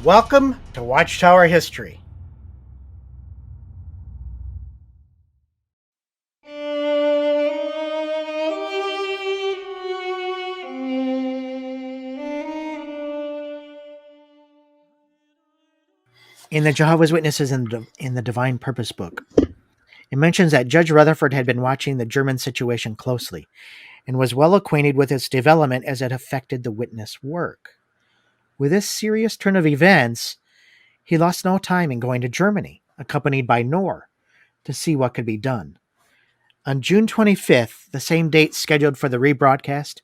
Welcome to Watchtower History. In the Jehovah's Witnesses in the Divine Purpose book, it mentions that Judge Rutherford had been watching the German situation closely and was well acquainted with its development as it affected the witness work. With this serious turn of events, he lost no time in going to Germany, accompanied by Knorr, to see what could be done. On June 25th, the same date scheduled for the rebroadcast,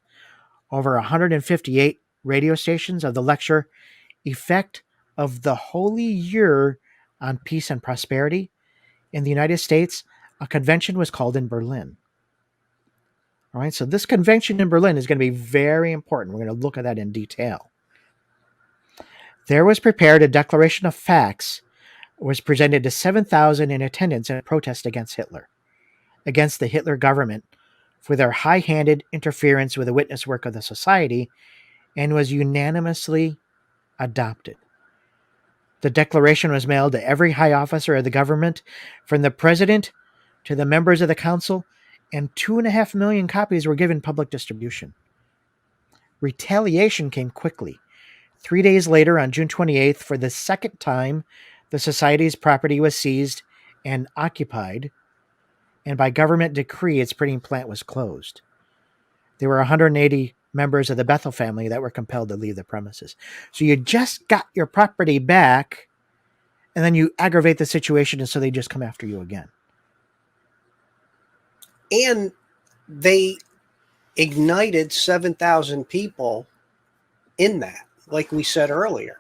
over 158 radio stations of the lecture, Effect of the Holy Year on Peace and Prosperity, in the United States, a convention was called in Berlin. All right, so this convention in Berlin is going to be very important. We're going to look at that in detail. There was prepared a declaration of facts, was presented to 7,000 in attendance in protest against Hitler, against the Hitler government for their high-handed interference with the witness work of the society, and was unanimously adopted. The declaration was mailed to every high officer of the government, from the president to the members of the council, and 2.5 million copies were given public distribution. Retaliation came quickly. 3 days later, on June 28th, for the second time, the society's property was seized and occupied, and by government decree, its printing plant was closed. There were 180 members of the Bethel family that were compelled to leave the premises. So you just got your property back, and then you aggravate the situation, and so they just come after you again. And they ignited 7,000 people in that, like we said earlier,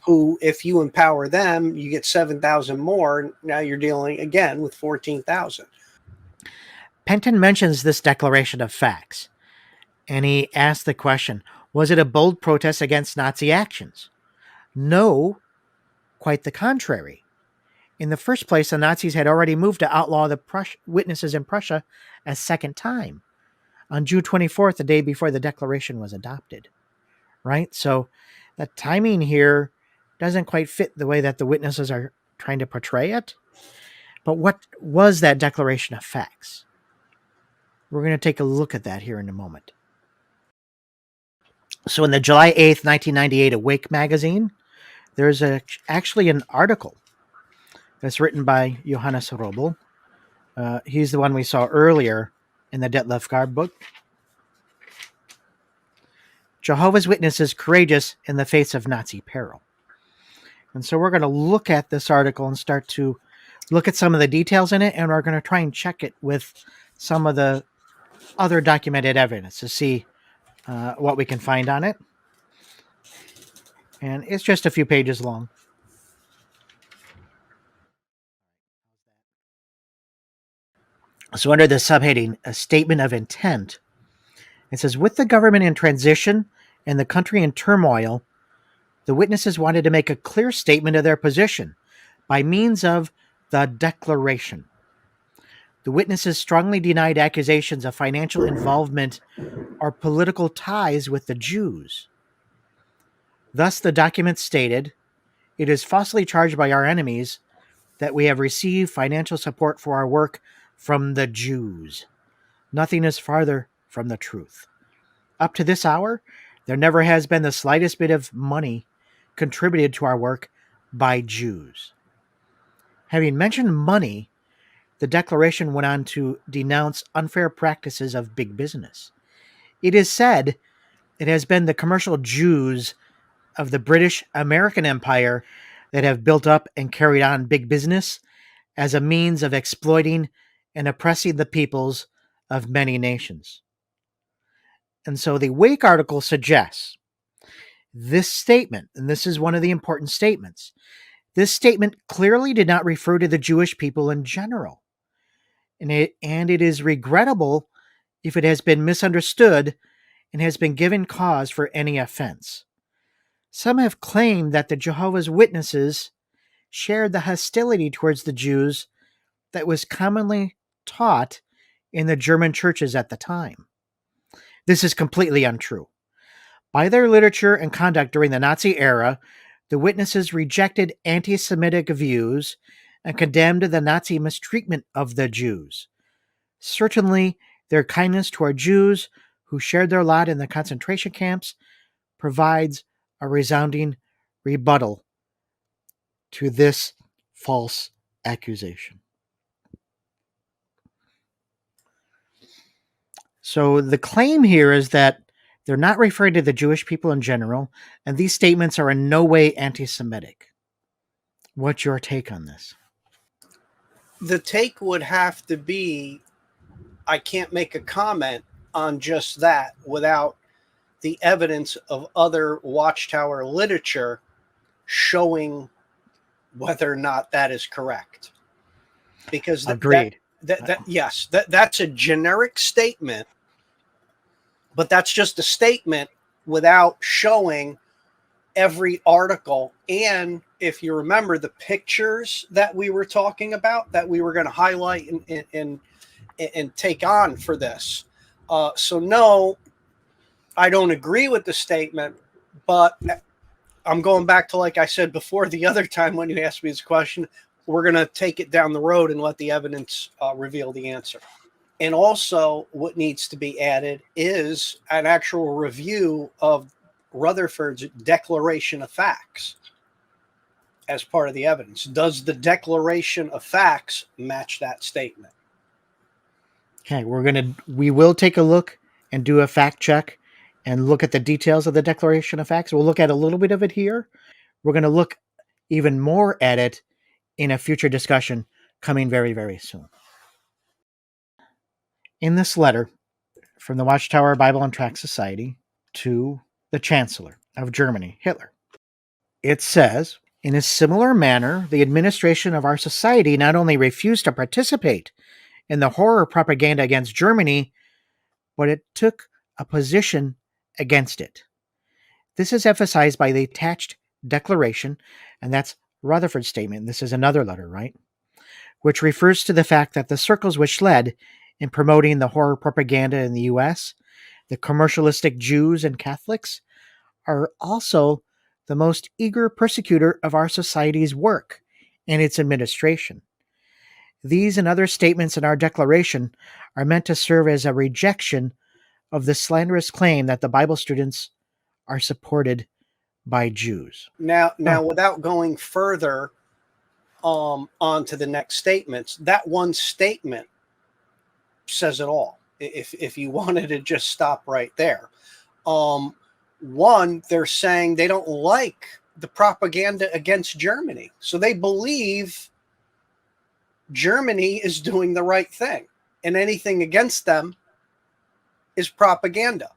who, if you empower them, you get 7,000 more. Now you're dealing again with 14,000. Penton mentions this declaration of facts, and he asked the question, was it a bold protest against Nazi actions? No, quite the contrary. In the first place, the Nazis had already moved to outlaw the witnesses in Prussia a second time, on June 24th, the day before the declaration was adopted. Right? So the timing here doesn't quite fit the way that the witnesses are trying to portray it. But what was that declaration of facts? We're going to take a look at that here in a moment. So in the July 8th, 1998 Awake magazine, there's actually an article that's written by Johannes Robel. He's the one we saw earlier in the Detlef Garb book. Jehovah's Witnesses courageous in the face of Nazi peril. And so we're going to look at this article and start to look at some of the details in it, and we're going to try and check it with some of the other documented evidence to see what we can find on it. And it's just a few pages long. So under the subheading, a statement of intent, it says, with the government in transition and the country in turmoil, the witnesses wanted to make a clear statement of their position by means of the declaration. The witnesses strongly denied accusations of financial involvement or political ties with the Jews. Thus, the document stated, it is falsely charged by our enemies that we have received financial support for our work from the Jews. Nothing is farther from the truth. Up to this hour, there never has been the slightest bit of money contributed to our work by Jews. Having mentioned money, the declaration went on to denounce unfair practices of big business. It is said it has been the commercial Jews of the British American Empire that have built up and carried on big business as a means of exploiting and oppressing the peoples of many nations. And so the Wake article suggests this statement, and this is one of the important statements, this statement clearly did not refer to the Jewish people in general. And it is regrettable if it has been misunderstood and has been given cause for any offense. Some have claimed that the Jehovah's Witnesses shared the hostility towards the Jews that was commonly taught in the German churches at the time. This is completely untrue. By their literature and conduct during the Nazi era, The witnesses rejected anti-Semitic views and condemned the Nazi mistreatment of the Jews. Certainly, their kindness toward Jews who shared their lot in the concentration camps provides a resounding rebuttal to this false accusation. So the claim here is that they're not referring to the Jewish people in general, and these statements are in no way anti-Semitic. What's your take on this? The take would have to be, I can't make a comment on just that without the evidence of other Watchtower literature showing whether or not that is correct. Because Agreed. that's a generic statement, but that's just a statement without showing every article. And if you remember the pictures that we were talking about, that we were going to highlight and take on for this. So no, I don't agree with the statement, but I'm going back to, like I said before, the other time when you asked me this question, we're going to take it down the road and let the evidence reveal the answer. And also what needs to be added is an actual review of Rutherford's Declaration of Facts as part of the evidence. Does the Declaration of Facts match that statement? Okay, we will take a look and do a fact check and look at the details of the Declaration of Facts. We'll look at a little bit of it here. We're going to look even more at it in a future discussion coming very, very soon. In this letter from the Watchtower Bible and Tract Society to the Chancellor of Germany, Hitler, it says, in a similar manner, the administration of our society not only refused to participate in the horror propaganda against Germany, but it took a position against it. This is emphasized by the attached declaration, and that's Rutherford's statement. This is another letter, right? Which refers to the fact that the circles which led in promoting the horror propaganda in the US, the commercialistic Jews and Catholics, are also the most eager persecutor of our society's work and its administration. These and other statements in our declaration are meant to serve as a rejection of the slanderous claim that the Bible students are supported by Jews. Now, without going further on to the next statements, that one statement says it all. If you wanted to just stop right there. One, they're saying they don't like the propaganda against Germany. So they believe Germany is doing the right thing, and anything against them is propaganda.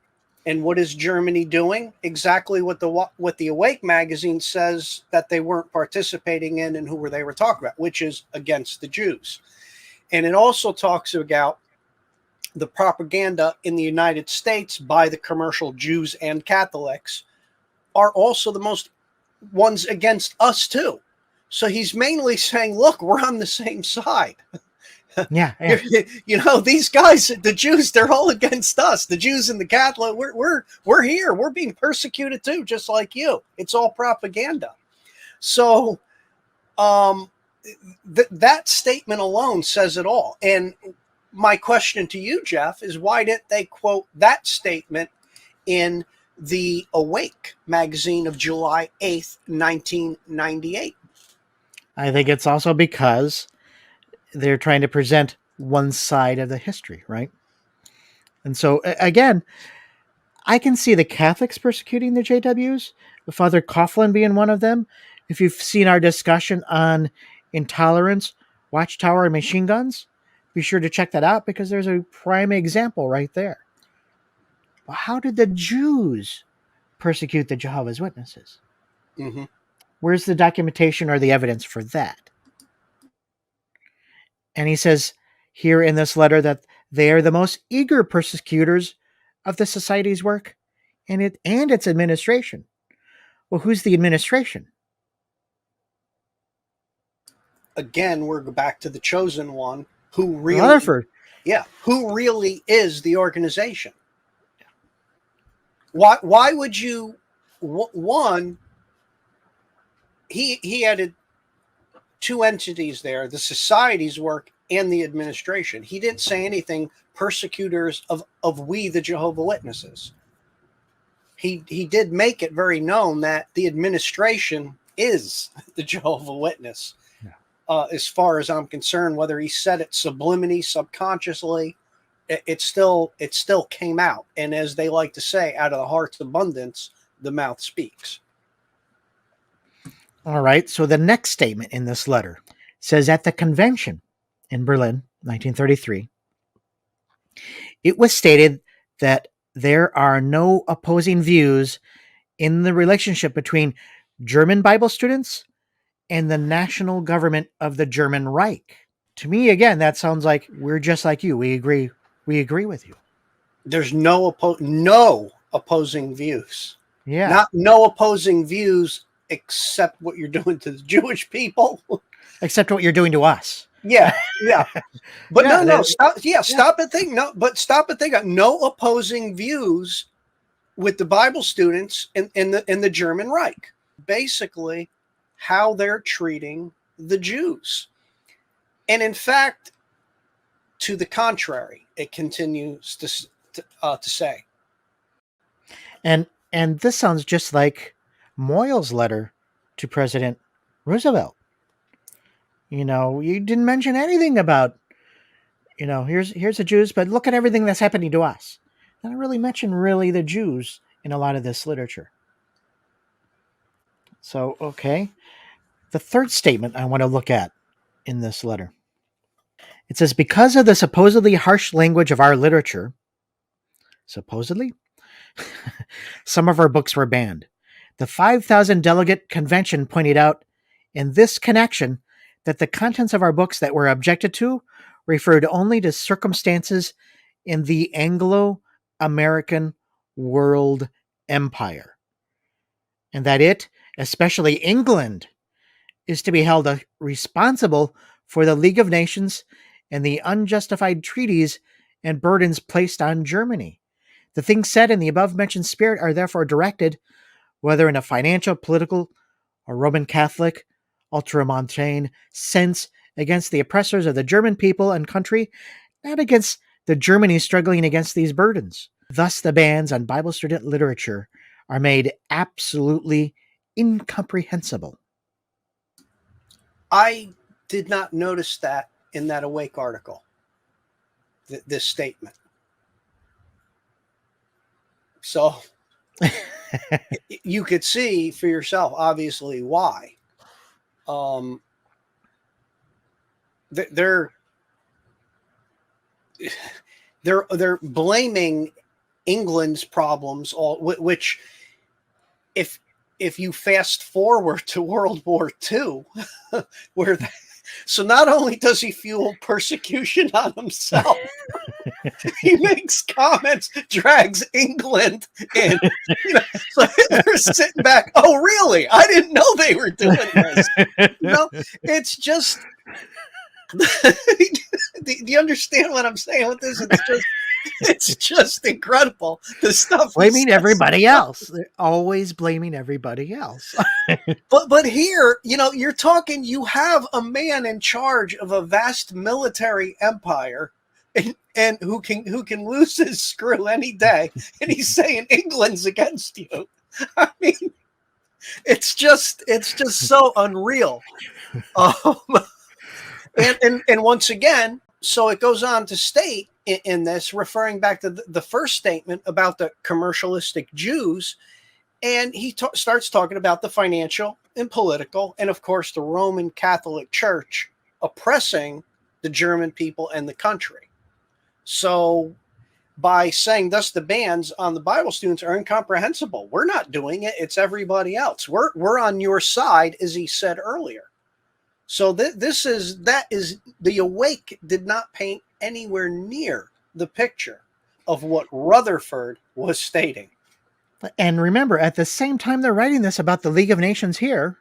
And what is Germany doing? Exactly what the Awake magazine says that they weren't participating in, and who they were talking about, which is against the Jews. And it also talks about the propaganda in the United States by the commercial Jews and Catholics are also the most ones against us too. So he's mainly saying, look, we're on the same side. Yeah. You know, these guys, the Jews, they're all against us. The Jews and the Catholic, we're here. We're being persecuted too, just like you. It's all propaganda. So that statement alone says it all. And my question to you, Jeff, is why didn't they quote that statement in the Awake magazine of July 8th, 1998? I think it's also because they're trying to present one side of the history, right? And so, again, I can see the Catholics persecuting the JWs, Father Coughlin being one of them. If you've seen our discussion on intolerance, Watchtower, and machine guns, be sure to check that out because there's a prime example right there. But how did the Jews persecute the Jehovah's Witnesses? Mm-hmm. Where's the documentation or the evidence for that? And he says here in this letter that they are the most eager persecutors of the society's work and its administration. Well, who's the administration? Again, we're back to the chosen one, who really, Rutherford. who really is the organization. Why would you, one, he added two entities there: the society's work and the administration. He didn't say anything persecutors of we the Jehovah Witnesses. He did make it very known that the administration is the Jehovah Witness. Yeah. As far as I'm concerned, whether he said it subliminally, subconsciously, it still came out. And as they like to say, out of the heart's abundance, the mouth speaks. All right. So the next statement in this letter says, at the convention in Berlin, 1933, it was stated that there are no opposing views in the relationship between German Bible students and the national government of the German Reich. To me, again, that sounds like we're just like you. We agree with you. There's no opposing views. Yeah. No opposing views except what you're doing to the Jewish people. Except what you're doing to us. Yeah. But stop and think. Stop and think. No opposing views with the Bible students in the German Reich. Basically, how they're treating the Jews. And in fact, to the contrary, it continues to say. And this sounds just like Moyle's letter to President Roosevelt. You didn't mention anything about, here's the Jews, but look at everything that's happening to us. I don't really mention the Jews in a lot of this literature. So, okay. The third statement I want to look at in this letter. It says, because of the supposedly harsh language of our literature, supposedly, some of our books were banned. The 5,000 delegate convention pointed out in this connection that the contents of our books that were objected to referred only to circumstances in the Anglo-American world empire, and that it, especially England, is to be held responsible for the League of Nations and the unjustified treaties and burdens placed on Germany. The things said in the above-mentioned spirit are therefore directed, whether in a financial, political, or Roman Catholic, ultramontane sense, against the oppressors of the German people and country, not against the Germany struggling against these burdens. Thus, the bans on Bible student literature are made absolutely incomprehensible. I did not notice that in that Awake article, this statement. So you could see for yourself, obviously, why. They're blaming England's problems, which if you fast forward to World War II, so not only does he fuel persecution on himself, he makes comments, drags England in. So they're sitting back. Oh, really? I didn't know they were doing this. It's just. Do you understand what I'm saying with this? It's just incredible. The stuff blaming everybody else. They're always blaming everybody else. But here, you're talking. You have a man in charge of a vast military empire, and who can lose his screw any day, and he's saying England's against you. I mean, it's just so unreal. And once again, so it goes on to state in this, referring back to the first statement about the commercialistic Jews, and he starts talking about the financial and political, and of course the Roman Catholic Church oppressing the German people and the country. So by saying thus the bans on the Bible students are incomprehensible, we're not doing it, it's everybody else. We're on your side, as he said earlier. So that is the Awake did not paint anywhere near the picture of what Rutherford was stating. And remember, at the same time they're writing this about the League of Nations here,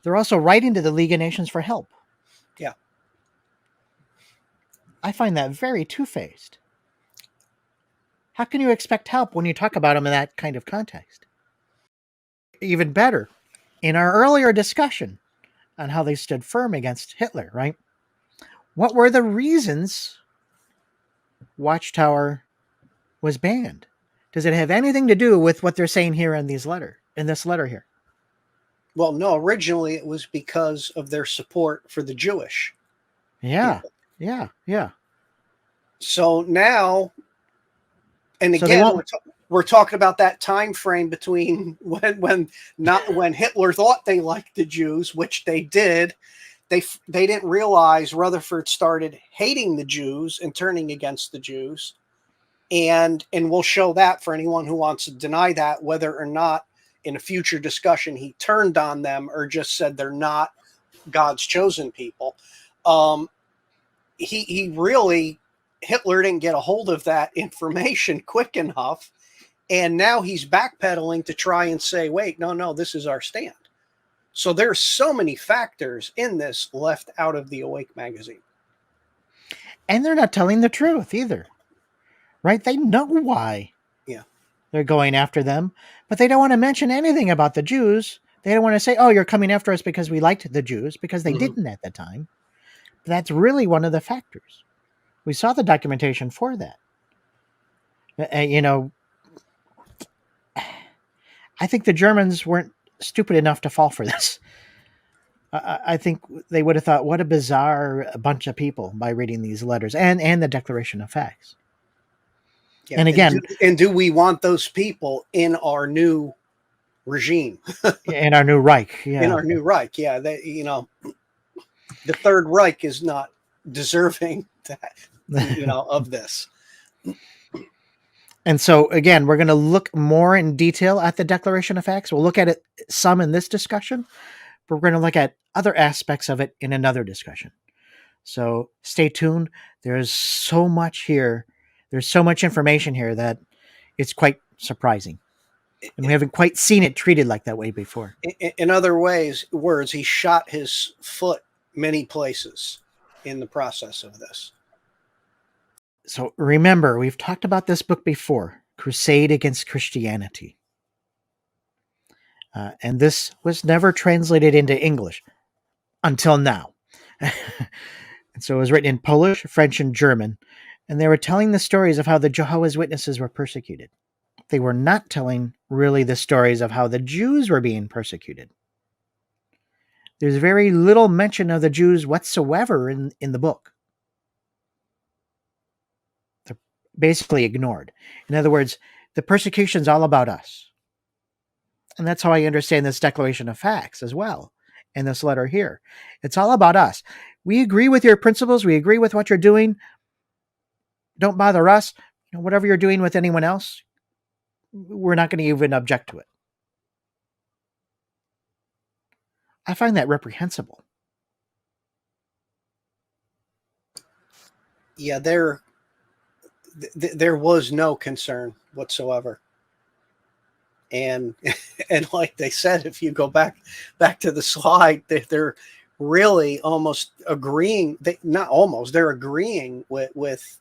they're also writing to the League of Nations for help. Yeah. I find that very two-faced. How can you expect help when you talk about them in that kind of context? Even better, in our earlier discussion on how they stood firm against Hitler, right? What were the reasons Watchtower was banned? Does it have anything to do with what they're saying here in this letter here? Well, no, originally it was because of their support for the Jewish people. Yeah. So now, and So they again, won't. we're talking about that time frame between when Hitler thought they liked the Jews, which they did. They didn't realize Rutherford started hating the Jews and turning against the Jews, and we'll show that for anyone who wants to deny that, whether or not in a future discussion he turned on them or just said they're not God's chosen people. He really, Hitler didn't get a hold of that information quick enough, and now he's backpedaling to try and say, wait, no, this is our stand. So there's so many factors in this left out of the Awake magazine. And they're not telling the truth either, right? They know why they're going after them, but they don't want to mention anything about the Jews. They don't want to say, oh, you're coming after us because we liked the Jews, because they didn't at the time. But that's really one of the factors. We saw the documentation for that. I think the Germans weren't stupid enough to fall for this. I think they would have thought, what a bizarre bunch of people, by reading these letters and the Declaration of Facts. Yeah, and again, do we want those people in our new regime? In our new Reich? Yeah. In our new Reich, yeah. The Third Reich is not deserving of this. And so, again, we're going to look more in detail at the Declaration of Facts. We'll look at it some in this discussion, but we're going to look at other aspects of it in another discussion. So stay tuned. There's so much here. There's so much information here that it's quite surprising. And we haven't quite seen it treated like that way before. In other words, he shot his foot many places in the process of this. So remember, we've talked about this book before, Crusade Against Christianity. And this was never translated into English until now. And so it was written in Polish, French, and German. And they were telling the stories of how the Jehovah's Witnesses were persecuted. They were not telling really the stories of how the Jews were being persecuted. There's very little mention of the Jews whatsoever in the book. They're basically ignored. In other words, the persecution is all about us. And that's how I understand this Declaration of Facts as well, in this letter here. It's all about us. We agree with your principles. We agree with what you're doing. Don't bother us. Whatever you're doing with anyone else, we're not going to even object to it. I find that reprehensible. Yeah, there was no concern whatsoever. And like they said, if you go back to the slide, they're really almost agreeing. They're agreeing with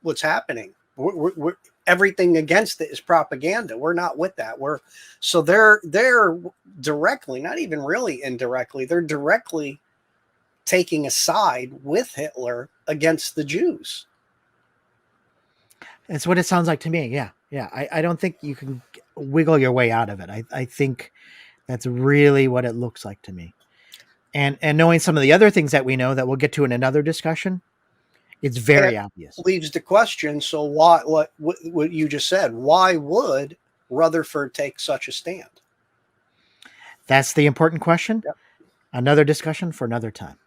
what's happening. We're everything against it is propaganda. We're not with that. So they're directly, not even really indirectly, they're directly taking a side with Hitler against the Jews. It's what it sounds like to me. Yeah. I don't think you can wiggle your way out of it. I think that's really what it looks like to me. And knowing some of the other things that we know that we'll get to in another discussion, it's very obvious. Leaves the question. So what you just said, why would Rutherford take such a stand? That's the important question. Yep. Another discussion for another time.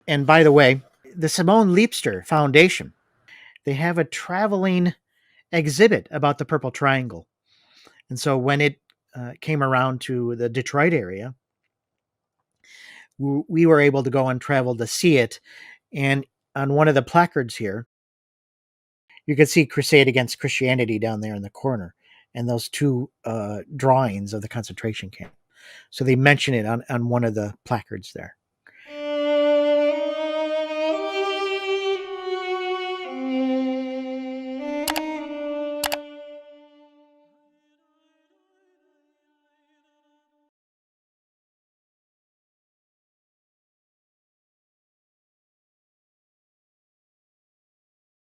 And by the way, the Simone Leipster Foundation, they have a traveling exhibit about the Purple Triangle. And so when it came around to the Detroit area, we were able to go and travel to see it. And on one of the placards here, you can see Crusade Against Christianity down there in the corner, and those two drawings of the concentration camp. So they mention it on one of the placards there.